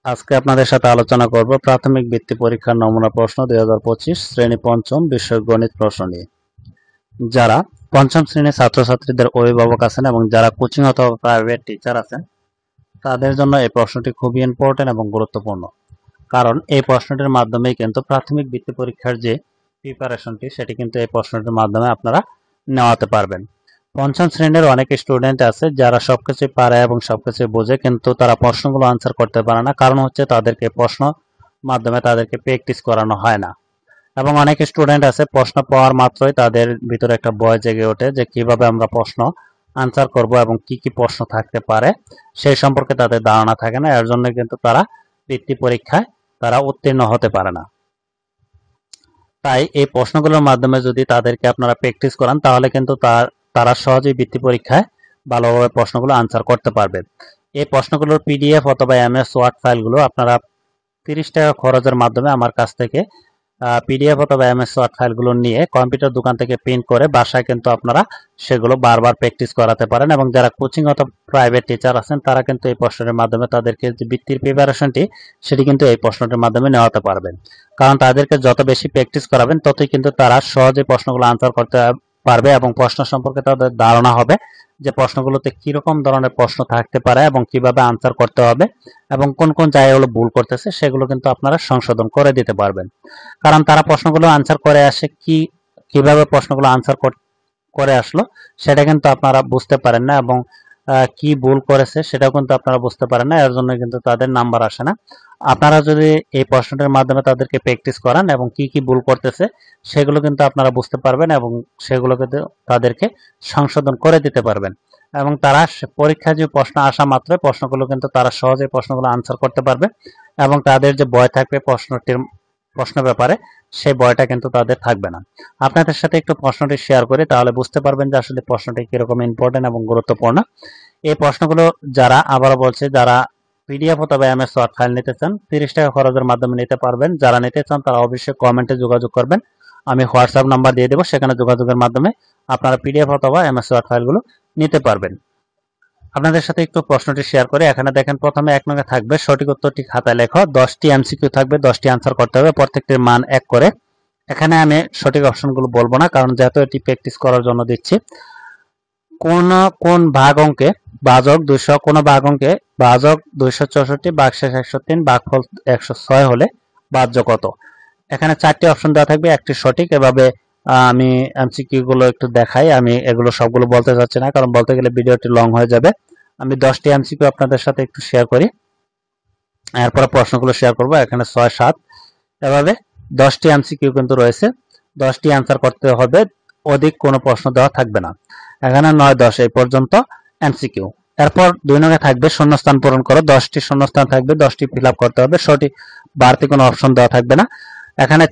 আজকে আপনাদের সাথে আলোচনা করব প্রাথমিক বৃত্তি পরীক্ষার নমুনা প্রশ্ন 2025 শ্রেণী পঞ্চম বিষয় গণিত প্রশ্ন নিয়ে। যারা পঞ্চম শ্রেণীর ছাত্রছাত্রীদের অভিভাবক আছেন এবং যারা কোচিং অথবা প্রাইভেট টিচার আছেন তাদের জন্য এই প্রশ্নটি খুবই ইম্পর্টেন্ট এবং গুরুত্বপূর্ণ। কারণ এই প্রশ্নটির মাধ্যমেই কিন্তু প্রাথমিক বৃত্তি পরীক্ষার যে প্রিপারেশনটি সেটি কিন্তু এই প্রশ্নটির মাধ্যমে আপনারা নেওয়াতে পারবেন। পঞ্চম শ্রেণীর অনেক স্টুডেন্ট আছে যারা সবকিছু পারে এবং সবকিছু বোঝে, কিন্তু তারা প্রশ্নগুলো আনসার করতে পারে না। কারণ হচ্ছে তাদেরকে প্রশ্ন মাধ্যমে তাদেরকে প্র্যাকটিস করানো হয় না। এবং অনেক স্টুডেন্ট আছে প্রশ্ন পাওয়ার মাত্রই তাদের ভিতরে একটা ভয় জেগে ওঠে যে কিভাবে আমরা প্রশ্ন আনসার করব এবং কি কি প্রশ্ন থাকতে পারে সেই সম্পর্কে তাদের ধারণা থাকে না। এর জন্য কিন্তু তারা বৃত্তি পরীক্ষায় তারা উত্তীর্ণ হতে পারে না। তাই এই প্রশ্নগুলোর মাধ্যমে যদি তাদেরকে আপনারা প্র্যাকটিস করান তাহলে কিন্তু তারা সহজেই বৃত্তি পরীক্ষায় ভালোভাবে প্রশ্নগুলো আনসার করতে পারবে। এই প্রশ্নগুলোর পিডিএফ অথবা এমএস ওয়ার্ড ফাইলগুলো আপনারা 30 টাকা খরচের মাধ্যমে আমার কাছ থেকে পিডিএফ অথবা এমএস ওয়ার্ড ফাইলগুলো নিয়ে কম্পিউটার দোকান থেকে প্রিন্ট করে বাসায় কিন্তু আপনারা সেগুলো বারবার প্র্যাকটিস করাতে পারেন। এবং যারা কোচিং অথবা প্রাইভেট টিচার আছেন তারা কিন্তু এই প্রশ্নের মাধ্যমে তাদেরকে যে বৃত্তির প্রিপারেশনটি সেটি কিন্তু এই প্রশ্নটির মাধ্যমে নেওয়াতে পারবেন। কারণ তাদেরকে যত বেশি প্র্যাকটিস করাবেন ততই কিন্তু তারা সহজে প্রশ্নগুলো আনসার করতে পারবে এবং প্রশ্ন সম্পর্কে তাদের ধারণা হবে যে প্রশ্নগুলোতে কিরকম ধরনের প্রশ্ন থাকতে পারে এবং কিভাবে আনসার করতে হবে এবং কোন কোন জায়গাগুলো ভুল করতেছে সেগুলো কিন্তু আপনারা সংশোধন করে দিতে পারবেন। কারণ তারা প্রশ্নগুলো আনসার করে আসে কিভাবে প্রশ্নগুলো আনসার করে আসলো সেটা কিন্তু আপনারা বুঝতে পারেন না এবং কি ভুল করেছে সেটাও কিন্তু আপনারা বুঝতে পারেন না। এর জন্য কিন্তু তাদের নাম্বার আসে না। আপনারা যদি এই প্রশ্নটির মাধ্যমে তাদেরকে প্র্যাকটিস করান এবং কি কি ভুল করতেছে সেগুলো কিন্তু আপনারা বুঝতে পারবেন এবং সেগুলোকে তাদেরকে সংশোধন করে দিতে পারবেন। এবং তারা পরীক্ষায় যে প্রশ্ন আসা মাত্রই প্রশ্নগুলো কিন্তু তারা সহজে প্রশ্নগুলো আনসার করতে পারবে এবং তাদের যে ভয় থাকবে প্রশ্ন ব্যাপারে সেই ভয়টা কিন্তু তাদের থাকবে না। আপনাদের সাথে একটু প্রশ্নটি শেয়ার করি তাহলে বুঝতে পারবেন যে আসলে প্রশ্নটি কিরকম ইম্পর্টেন্ট এবং গুরুত্বপূর্ণ। এই প্রশ্নগুলো যারা আবারও বলছে যারা পিডিএফ অথবা এমএস ওয়ার্ড ফাইল নিতে চান 30 টাকা খরচের মাধ্যমে নিতে পারবেন। যারা নিতে চান তারা অবশ্যই কমেন্টে যোগাযোগ করবেন, আমি হোয়াটসঅ্যাপ নাম্বার দিয়ে দেবো, সেখানে যোগাযোগের মাধ্যমে আপনারা পিডিএফ অথবা এমএস ওয়ার্ড ফাইলগুলো নিতে পারবেন। আপনাদের সাথে একটু প্রশ্নটি শেয়ার করে এখানে দেখেন প্রথমে 1 নং থাকবে সঠিক উত্তরটি খাতায় লেখো। 10টি এমসিকিউ থাকবে, 10টি আনসার করতে হবে, প্রত্যেকটির মান 1 করে। এখানে আমি সঠিক অপশনগুলো বলবো না কারণ যেহেতু এটি প্র্যাকটিস করার জন্য দিচ্ছি। কোন ভাগ অঙ্কে ভাজক 200, কোন ভাগ অঙ্কে ভাজক 264, ভাগশেষ 103, ভাগফল 106 হলে ভাজ্য কত? এখানে 4টি অপশন দেওয়া থাকবে, একটি সঠিক। এভাবে আমি এমসিকিউ গুলো একটু দেখাই। আমি এগুলো সবগুলো বলতে চাচ্ছি না কারণ বলতে গেলে ভিডিওটি লং হয়ে যাবে। আমি 10টি এমসিকিউ আপনাদের সাথে একটু শেয়ার করি, এরপর প্রশ্নগুলো শেয়ার করব। এখানে 6, 7 এভাবে 10টি এমসিকিউ কিন্তু রয়েছে, 10টি আনসার করতে হবে, অধিক কোনো প্রশ্ন দেওয়া থাকবে না। এখানে 9, 10 এই পর্যন্ত এমসিকিউ। এরপর 2 নং থাকবে শূন্যস্থান পূরণ করো। 10টি শূন্যস্থান থাকবে, 10টি ফিল আপ করতে হবে, সঠিক বাড়তি কোনো অপশন দেওয়া থাকবে না। এখানে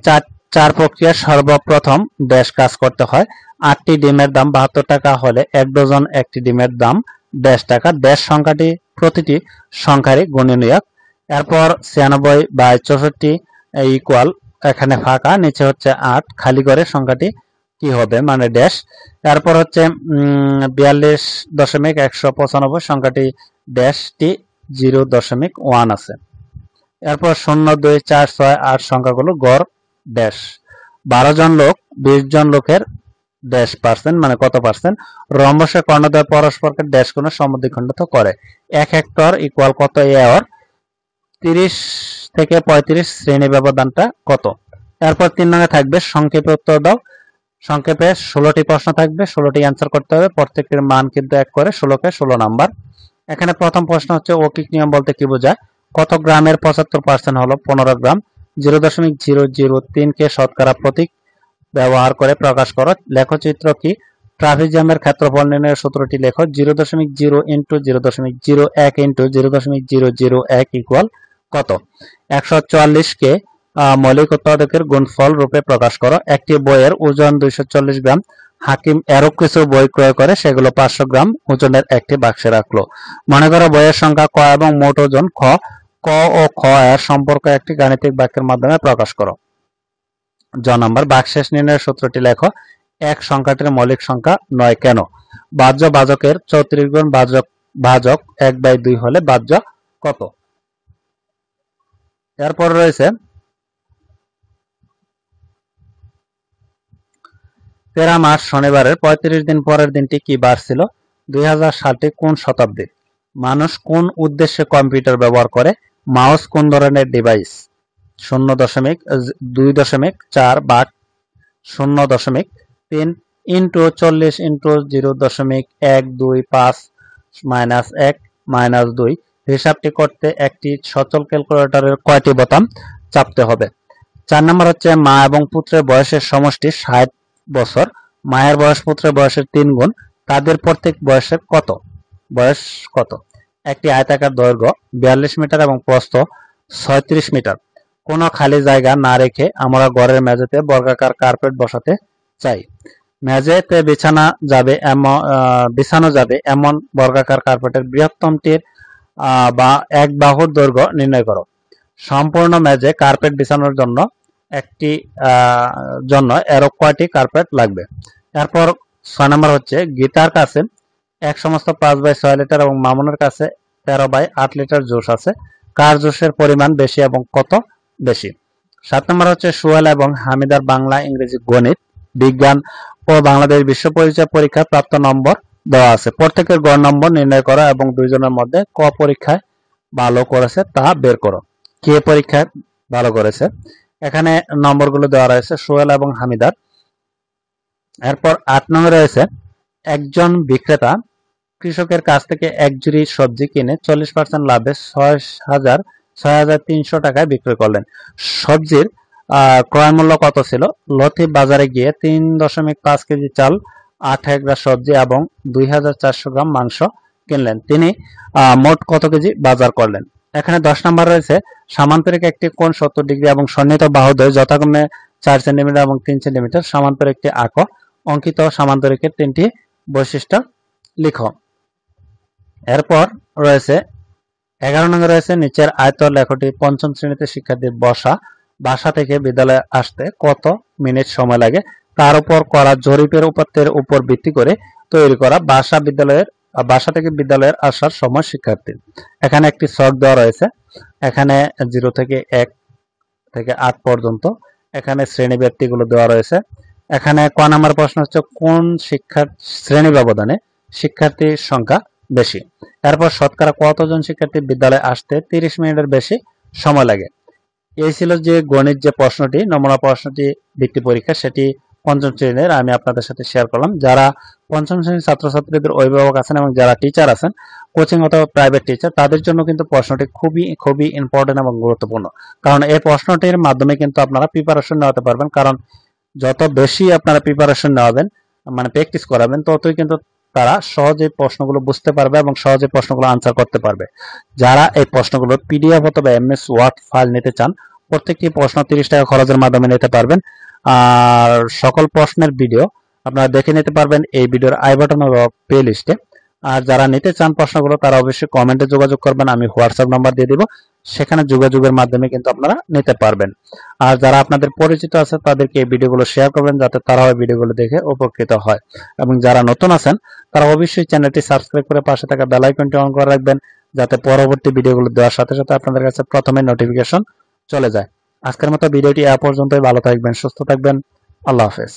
চার প্রক্রিয়া সর্বপ্রথম ড্যাশ কাজ করতে হয়। 8টি ডিমের দাম 72 টাকা হলে 1 ডজন একটি ডিমের দাম ড্যাশ টাকা। ড্যাশ সংখ্যাটি প্রতিটি সংখ্যারই গুণনীয়ক। এরপর 96/64 ইকুয়াল, এখানে ফাঁকা, নিচে হচ্ছে 8, খালি করে সংখ্যাটি কি হবে মানে ড্যাশ। এরপর হচ্ছে 42.195 সংখ্যাটি ড্যাশটি 0.1 আছে। এরপর 0, 2, 4, 6, 8 সংখ্যাগুলো গড় ড্যাশ। 12 জন লোক 20 জন লোকের ড্যাশ পার্সেন্ট মানে কত পার্সেন্ট। রম্বসের কর্ণদ্বয় পরস্পরকে ড্যাশ কোণে সমদ্বিখণ্ডিত করে। 1 হেক্টর ইকুয়াল কত এর? 30 থেকে 35 শ্রেণী ব্যবধানটা কত? এরপর 3 নং থাকবে সংক্ষেপে উত্তর দাও। সংক্ষেপে 16টি প্রশ্ন থাকবে, 16টি অ্যান্সার করতে হবে, প্রত্যেকটির মান কিন্তু 1 করে, 16কে 16 নাম্বার। এখানে প্রথম প্রশ্ন হচ্ছে অকিক নিয়ম বলতে কি বোঝায়? কত গ্রামের 75% হলো 15 গ্রাম। 0.003 কে শতকরা প্রতীক ব্যবহার করে প্রকাশ করো। লেখচিত্র কি? ট্রাফিক জ্যামের ক্ষেত্রফল নির্ণয়ের সূত্রটি লেখো। 0.0 ইন্টু 0.01 ইন্টু 0.001 ইকুয়াল কত? 144 কে মৌলিক উৎপাদকের গুণফল রূপে প্রকাশ করো। একটি বইয়ের ওজন 240 গ্রাম। হাকিম এরও কিছু বই ক্রয় করে, সেগুলো 500 গ্রাম ওজনের একটি বাক্সে রাখলো। মনে করো বইয়ের সংখ্যা ক এবং মোট ওজন খ। ক ও খ এর সম্পর্ক একটি গাণিতিক বাক্যের মাধ্যমে প্রকাশ করো। নাম্বার ভাগশেষ নির্ণয়ের সূত্রটি লেখো। 1 সংখ্যাটির মৌলিক সংখ্যা 9 কেন? ভাজ্য ভাজকের 34 গুণ ভাজক 1/2 হলে ভাজ্য কত? এরপর রয়েছে 13 মার্চ শনিবারের 35 দিন পরের দিনটি কি বার ছিল? 2000 সালটি কোন শতাব্দীর? মানুষ কোন উদ্দেশ্যে কম্পিউটার ব্যবহার করে? মাউস কোন ধরনের ডিভাইস? 0.2.4 ভাগ 0.3 ইন্টু 40 ইন্টু 0.125 মাইনাস 1 মাইনাস 2 হিসাবটি করতে একটি সচল ক্যালকুলেটরের কয়টি বোতাম চাপতে হবে? 4 নম্বর হচ্ছে মা এবং পুত্রের বয়সের সমষ্টি 60 বছর। মায়ের বয়স পুত্রের বয়সের 3 গুণ। তাদের প্রত্যেক বয়স কত? একটি আয়তাকার দৈর্ঘ্য 42 মিটার এবং প্রস্থ 36 মিটার। কোনো খালি জায়গা না রেখে আমরা ঘরের মেঝেতে বর্গাকার কার্পেট বসাতে চাই। মেঝেতে বিছানো যাবে এমন বর্গাকার কার্পেটের বৃহত্তমটির বা এক বাহুর দৈর্ঘ্য নির্ণয় করো। সম্পূর্ণ মেঝে কার্পেট বিছানোর জন্য এরো কয়টি কার্পেট লাগবে? এরপর 6 নম্বর হচ্ছে গীতার কাছে এক সমস্ত 5/6 লিটার এবং মামুনের কাছে 13/8 লিটার জুস আছে। কার জুসের পরিমাণ বেশি এবং কত বেশি? 7 নম্বর হচ্ছে সোহেল এবং হামিদার বাংলা, ইংরেজি, গণিত, বিজ্ঞান ও বাংলাদেশ বিশ্ব পরিচয় পরীক্ষার প্রাপ্ত নম্বর দেওয়া আছে। প্রত্যেকের গড় নম্বর নির্ণয় করো এবং দুইজনের মধ্যে ক পরীক্ষায় ভালো করেছে তা বের করো। কে পরীক্ষায় ভালো করেছে? এখানে নম্বরগুলো দেওয়া রয়েছে সোহেল এবং হামিদার। এরপর 8 নম্বরে রয়েছে একজন বিক্রেতা কৃষকের কাছ থেকে এক ঝুড়ি সবজি কিনে 40% লাভে 6,300 টাকায় বিক্রয় করলেন। সবজির ক্রয় মূল্য কত ছিল? লতিফ বাজারে গিয়ে 3.5 কেজি চাল, 8 হেক্টর সবজি এবং 2,400 গ্রাম মাংস কিনলেন। তিনি মোট কত কেজি বাজার করলেন? এখানে 10 নম্বর রয়েছে সামান্তরিক একটি কোণ 70 ডিগ্রি এবং সন্নিহিত বাহুদ্বয় যথাক্রমে 4 সেন্টিমিটার এবং 3 সেন্টিমিটার। সামান্তরিকটি আঁকো। অঙ্কিত সামান্তরিকের 3টি বৈশিষ্ট্য লিখো। এরপর রয়েছে 11 নম্বরে রয়েছে নিচের আয়তর লেখটি পঞ্চম শ্রেণীতে শিক্ষার্থী বাসা থেকে বিদ্যালয়ে আসতে কত মিনিট সময় লাগে তার উপর করা জরিপের উপাত্তের উপর ভিত্তি করে তৈরি করা বাসা থেকে বিদ্যালয়ের আসার সময় শিক্ষার্থী। এখানে একটি ছক দেওয়া রয়েছে। এখানে 0 থেকে 1 থেকে 8 পর্যন্ত এখানে শ্রেণী ব্যক্তিগুলো দেওয়া রয়েছে। এখানে ক নাম্বার প্রশ্ন হচ্ছে কোন শ্রেণী ব্যবধানে শিক্ষার্থীর সংখ্যা বেশি? এরপর শতকরা কতজন শিক্ষার্থী বিদ্যালয়ে আসতে 30 মিনিটের বেশি সময় লাগে? এই ছিল যে গণিত যে প্রশ্নটি, নমুনা প্রশ্নটি বৃত্তি পরীক্ষা, সেটি পঞ্চম শ্রেণীর আমি আপনাদের সাথে শেয়ার করলাম। যারা পঞ্চম শ্রেণীর ছাত্রছাত্রীদের অভিভাবক আছেন এবং যারা টিচার আছেন, কোচিং অথবা প্রাইভেট টিচার, তাদের জন্য কিন্তু প্রশ্নটি খুবই ইম্পর্টেন্ট এবং গুরুত্বপূর্ণ। কারণ এই প্রশ্নটির মাধ্যমে কিন্তু আপনারা প্রিপারেশন নেওয়াতে পারবেন। কারণ যত বেশি আপনারা প্রিপারেশন নেওয়াবেন, মানে প্র্যাকটিস করাবেন, ততই কিন্তু তারা সহজে প্রশ্নগুলো বুঝতে পারবে এবং সহজে প্রশ্নগুলো আনসার করতে পারবে। যারা এই প্রশ্নগুলো পিডিএফ অথবা এমএস ওয়ার্ড ফাইল নিতে চান, প্রত্যেকটি প্রশ্ন 30 টাকা খরচের মাধ্যমে নিতে পারবেন। আর সকল প্রশ্নের ভিডিও আপনারা দেখে নিতে পারবেন এই ভিডিওর আই বাটন অথবা প্লে লিস্টে। আর যারা নিতে চান প্রশ্নগুলো তারা অবশ্যই কমেন্টে যোগাযোগ করবেন, আমি হোয়াটসঅ্যাপ নাম্বার দিয়ে দিব, সেখানে যোগাযোগের মাধ্যমে কিন্তু আপনারা নিতে পারবেন। আর যারা আপনাদের পরিচিত আছে তাদেরকে এই ভিডিওগুলো শেয়ার করবেন যাতে তারাও এই ভিডিওগুলো দেখে উপকৃত হয়। এবং যারা নতুন আছেন তারা অবশ্যই চ্যানেলটি সাবস্ক্রাইব করে পাশে থাকা বেল আইকনটি অন করে রাখবেন যাতে পরবর্তী ভিডিওগুলো দেওয়ার সাথে সাথে আপনাদের কাছে প্রথমে নোটিফিকেশন চলে যায়। আজকের মতো ভিডিওটি এ পর্যন্তই। ভালো থাকবেন, সুস্থ থাকবেন। আল্লাহ হাফেজ।